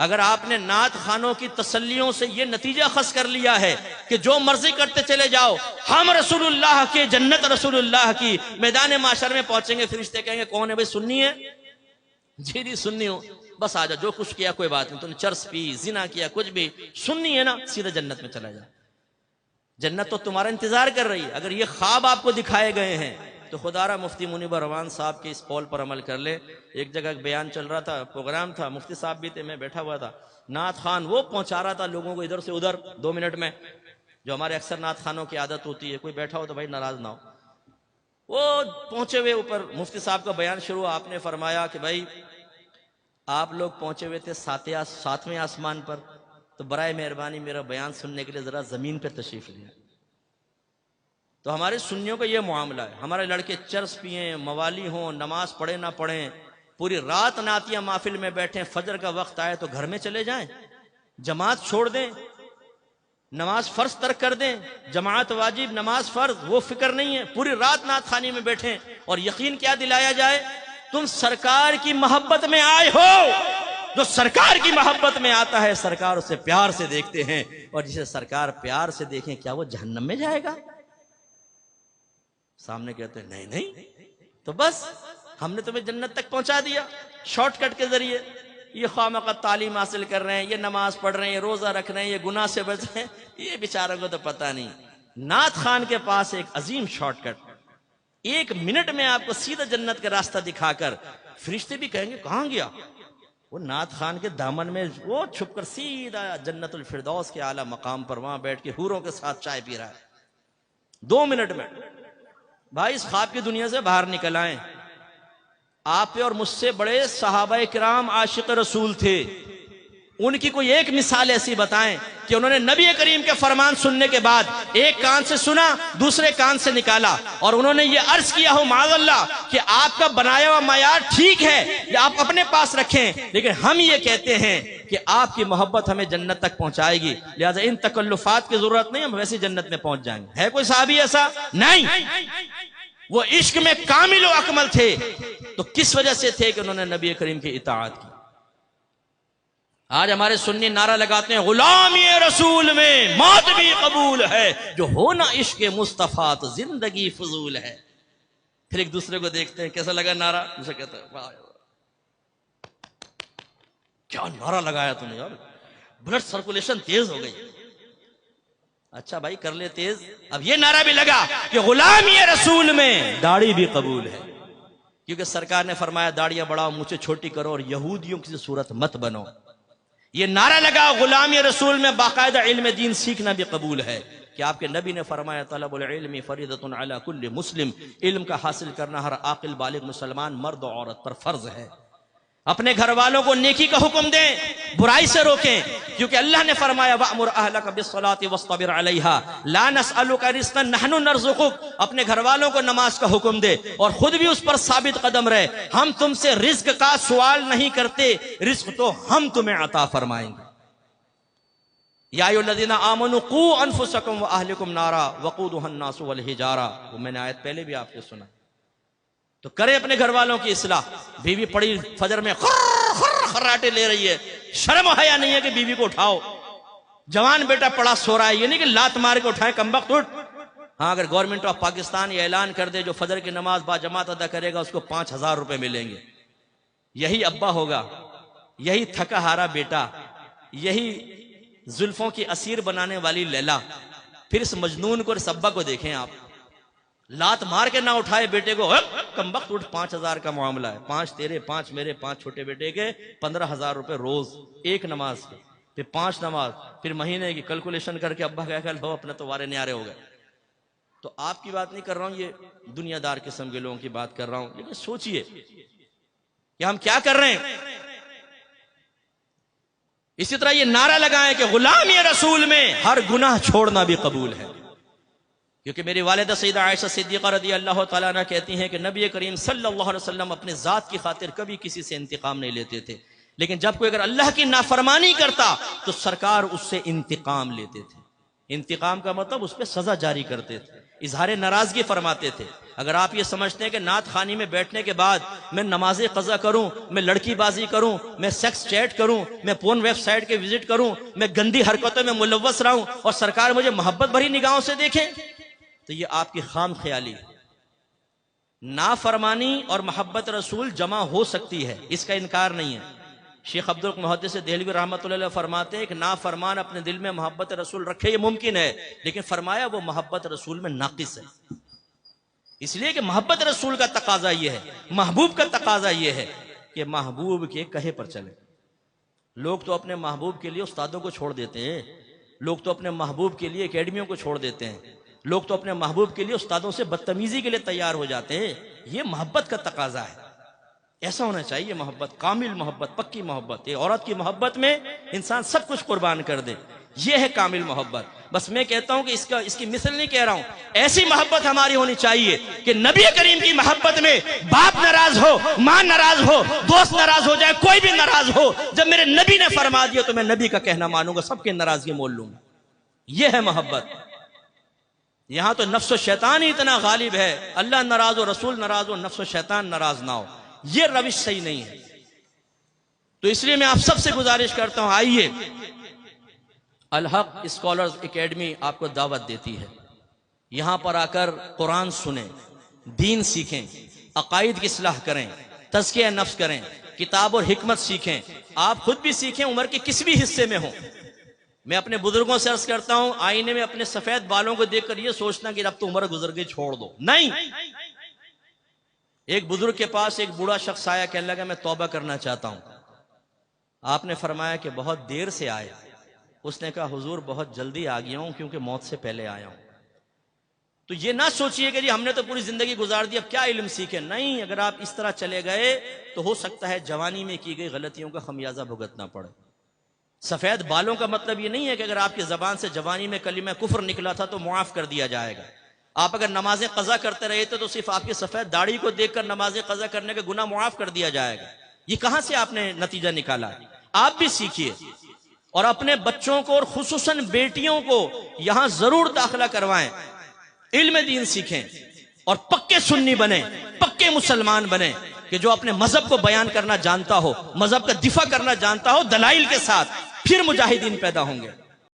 अगर आपने नात खानों की तसल्लियों से यह नतीजा खस कर लिया है कि जो मर्जी करते चले जाओ, हम रसूलुल्लाह के, जन्नत रसूलुल्लाह की, मैदान माशर में पहुंचेंगे, फरिश्ते कहेंगे कौन है भाई, सुन्नी है? जी जी सुन्नी हूं, बस आ जा, जो कुछ किया कोई बात नहीं, तूने चर्स पी, जिना किया, कुछ भी, सुन्नी है ना, सीधा जन्नत में चला जा, जन्नत तो तुम्हारा इंतजार कर रही है। अगर ये ख्वाब आपको दिखाए गए हैं तो खुदारा मुफ्ती मुनीबर रहमान साहब के इस कौल पर अमल कर ले। एक जगह बयान चल रहा था, प्रोग्राम था, मुफ्ती साहब भी थे, मैं बैठा हुआ था, नात खान वो पहुंचा रहा था लोगों को इधर से उधर 2 मिनट में, जो हमारे अक्सर नात खानों की आदत होती है, कोई बैठा हो तो भाई नाराज ना हो। वो पहुंचे हुए ऊपर मुफ्ती साहब का बयान शुरू, आपने फरमाया कि भाई आप लोग पहुंचे हुए थे 7वें आसमान पर, तो बराए मेहरबानी मेरा बयान सुनने के लिए जरा जमीन पर तशरीफ लिया। तो हमारे सुन्नियों का यह मामला है, हमारे लड़के चर्स पिए, मवाली हों, नमाज पढ़े ना पढ़ें, पूरी रात नातिया महफिल में बैठे, फजर का वक्त आए तो घर में चले जाएं, जमात छोड़ दें, नमाज फर्ज तर्क कर दें, जमात वाजिब नमाज फर्ज, वो फिक्र नहीं है, पूरी रात नात खानी में बैठे, और यकीन क्या दिलाया जाए, तुम सरकार की मोहब्बत में आए हो। जो सरकार की मोहब्बत में आता है सरकार उसे प्यार से देखते हैं, और जिसे सरकार प्यार से देखें क्या वो जहन्नम में जाएगा? सामने कहते हैं नहीं नहीं, तो बस हमने तुम्हें जन्नत तक पहुंचा दिया शॉर्टकट के जरिए। ये खामखा तालीम हासिल कर रहे हैं, ये नमाज पढ़ रहे हैं, ये रोजा रख रहे हैं, ये गुनाह से बच रहे हैं, ये बेचारों को तो पता नहीं। नात खान के पास एक अजीम शॉर्टकट, 1 मिनट में आपको सीधा जन्नत का रास्ता दिखाकर, फरिश्ते भी कहेंगे कहां गया वो, नात खान के दामन में वो छुपकर सीधा जन्नतुल फिरदौस के आला मकाम पर वहां बैठ के हूरों के साथ चाय पी रहा है 2 मिनट में। भाई इस ख्वाब की दुनिया से बाहर निकल आए। आप और मुझसे बड़े सहाबाए किराम आशिक रसूल थे, उनकी कोई एक मिसाल ऐसी बताएं कि उन्होंने नबी करीम के फरमान सुनने के बाद एक कान से सुना, दूसरे कान से निकाला, और उन्होंने ये अर्ज किया हो माज़अल्लाह कि आपका बनाया हुआ मायार ठीक है, ये आप अपने पास रखें, लेकिन हम ये कहते हैं कि आपकी मोहब्बत हमें जन्नत तक पहुंचाएगी, लिहाजा इन तकल्लुफात की जरूरत नहीं, हम वैसे जन्नत में पहुंच जाएंगे। है कोई साहबी ऐसा? नहीं। वो इश्क में कामिल व अकमल थे, तो किस वजह से थे कि उन्होंने नबी करीम की इताअत की। आज हमारे सुन्नी नारा लगाते हैं गुलामी रसूल में मौत भी कबूल है, जो हो ना इश्क मुस्तफा तो जिंदगी फजूल है। फिर एक दूसरे को देखते हैं कैसा लगा नारा, दूसरा कहता है वाह क्या नारा लगाया तुमने यार, ब्लड सर्कुलेशन तेज हो गई। अच्छा भाई कर ले तेज। अब ये नारा भी लगा कि गुलामी रसूल में दाढ़ी भी कबूल है, क्योंकि सरकार ने फरमाया दाढ़ियां बढ़ाओ, मूंछें छोटी करो, और यहूदियों की सूरत मत बनो। ये नारा लगा गुलामी रसूल में बाकायदा इल्म दीन सीखना भी कबूल है, कि आपके नबी ने फरमाया तलबुल इल्मी फरीदतुन अला कुल्ली मुस्लिम, इल्म का हासिल करना हर आकिल बालिग मुसलमान मर्द और औरत पर फर्ज है। अपने घर वालों को नेकी का हुक्म दें, बुराई से रोकें, क्योंकि अल्लाह ने फरमाया वअमुर अहलक बिस्सलाति वस्तबिर अलैहा ला नसअलुका रिज़्क़न नहनु नरज़ुकुक। अपने घर वालों को नमाज का हुक्म दे और खुद भी उस पर साबित कदम रहे। हम तुमसे रिज्क का सवाल नहीं करते, रिज्क तो हम तुम्हें अता फरमाएंगे। या अय्युहल्लज़ीना आमनू क़ू अनफुसकुम व अहलिकुम नारा वक़ूदुहन नासु वल हिजारा, वो मैंने आयत पहले भी आपको सुना। तो करें अपने घर वालों की इस्लाह। बीवी पड़ी फजर में खर्राटे ले रही है, शर्म हया नहीं है कि बीवी को उठाओ। जवान बेटा पड़ा सो रहा है, ये नहीं कि लात मार के उठाए कमबख्त उठ। हाँ, अगर गवर्नमेंट ऑफ पाकिस्तान ये ऐलान कर दे जो फजर की नमाज बाजमात अदा करेगा उसको 5000 रुपए मिलेंगे, यही अब्बा होगा, यही थका हारा बेटा, यही जुल्फों की असीर बनाने वाली लैला। फिर इस मजनून को, इस अब्बा को देखें आप, लात मार के ना उठाए बेटे को, कमबख्त उठ, 5000 का मामला है, 5 तेरे 5 मेरे 5 छोटे बेटे के 15000 रुपए रोज, एक नमाज के, फिर 5 नमाज, फिर महीने की कैलकुलेशन करके अब्बा क्या कल हो अपने तो वारे न्यारे हो गए। तो आपकी बात नहीं कर रहा हूं, ये दुनियादार किस्म के लोगों की बात कर रहा हूं। लेकिन सोचिए कि हम क्या कर रहे हैं। इसी तरह ये नारा लगाएं कि गुलामी रसूल में हर गुनाह छोड़ना भी कबूल है, क्योंकि मेरी वालिदा सैयदा आयशा सिद्दीक़ा रज़ी अल्लाह तआला अन्हा कहती हैं कि नबी करीम सल्लल्लाहु अलैहि वसल्लम अपने जात की खातिर कभी किसी से इंतकाम नहीं लेते थे, लेकिन जब कोई अगर अल्लाह की नाफरमानी करता तो सरकार उससे इंतकाम लेते थे। इंतकाम का मतलब उस पर सजा जारी करते थे। इजहार नाराजगी फरमाते थे। अगर आप ये समझते हैं कि नात खानी में बैठने के बाद मैं नमाज़े कज़ा करूं, मैं लड़कीबाजी करूं, मैं सेक्स चैट करूं, मैं पोर्न वेबसाइट के विजिट करूं, मैं गंदी हरकतों में मुलव्वस रहूं और सरकार मुझे मोहब्बत भरी निगाहों से देखें, तो ये आपकी खाम ख्याली है। नाफरमानी और मोहब्बत रसूल जमा हो सकती है, इसका इनकार नहीं है। शेख अब्दुल मुहद्दिस देहलवी रहमतुल्लाह अलैह फरमाते हैं कि नाफरमान अपने दिल में मोहब्बत रसूल रखे, ये मुमकिन है, लेकिन फरमाया वो मोहब्बत रसूल में नाकिस है। इसलिए कि मोहब्बत रसूल का तकाजा ये है, महबूब का तकाजा ये है कि महबूब के कहे पर चले। लोग तो अपने महबूब के लिए उस्तादों को छोड़ देते हैं, लोग तो अपने महबूब के लिए एकेडमियों को छोड़ देते हैं, लोग तो अपने महबूब के लिए उस्तादों से बदतमीजी के लिए तैयार हो जाते हैं। ये मोहब्बत का तकाजा है, ऐसा होना चाहिए मोहब्बत, कामिल मोहब्बत, पक्की मोहब्बत। एक औरत की मोहब्बत में इंसान सब कुछ कुर्बान कर दे, ये है कामिल मोहब्बत। बस मैं कहता हूं कि इसकी मिसल नहीं कह रहा हूं, ऐसी मोहब्बत हमारी होनी चाहिए कि नबी करीम की मोहब्बत में बाप नाराज हो, मां नाराज हो, दोस्त नाराज हो जाए, कोई भी नाराज हो, जब मेरे नबी ने फरमा दिया तो मैं नबी का कहना मानूंगा, सबके नाराजगी मोल लूंगा। यह है मोहब्बत। यहां तो नफ्स शैतान ही इतना गालिब है, अल्लाह नाराज हो, रसूल नाराज हो, नफ्स शैतान नाराज ना हो, यह रविश सही नहीं है। तो इसलिए मैं आप सबसे गुजारिश करता हूं, आइए, अल हक स्कॉलर्स एकेडमी आपको दावत देती है, यहां पर आकर कुरान सुने, दीन सीखें, अकायद की इस्लाह करें, तज़किया नफ्स करें, किताब और हिकमत सीखें, आप खुद भी सीखें, उम्र के किसी भी हिस्से में हो। मैं अपने बुजुर्गों से अर्ज करता हूं, आईने में अपने सफेद बालों को देखकर यह सोचना कि अब तो उम्र गुजर गई, छोड़ दो, नहीं। एक बुजुर्ग के पास एक बूढ़ा शख्स आया, कहने लगा मैं तौबा करना चाहता हूं। आपने फरमाया कि बहुत देर से आए। उसने कहा हुजूर बहुत जल्दी आ गया हूं क्योंकि मौत से पहले आया हूं। तो ये ना सोचिए कि जी हमने तो पूरी जिंदगी गुजार दी, अब क्या इल्म सीखे, नहीं। अगर आप इस तरह चले गए तो हो सकता है जवानी में की गई गलतियों का खमियाजा भुगतना पड़े। सफेद बालों का मतलब ये नहीं है कि अगर आपकी जबान से जवानी में कलीमा कुफ्र निकला था तो मुआफ कर दिया जाएगा। आप अगर नमाजें कज़ा करते रहे थे तो सिर्फ आपकी सफेद दाढ़ी को देखकर नमाजें कज़ा करने का गुनाह मुआफ कर दिया जाएगा। ये कहां से आपने नतीजा निकाला? आप भी सीखिए और अपने बच्चों को और खुसूसन बेटियों को यहां जरूर दाखिला करवाएं, इल्म दीन सीखें और पक्के सुन्नी बने, पक्के मुसलमान बने कि जो अपने मजहब को बयान करना जानता हो, मजहब का दिफा करना जानता हो दलाइल के साथ, फिर मुजाहिदीन पैदा होंगे।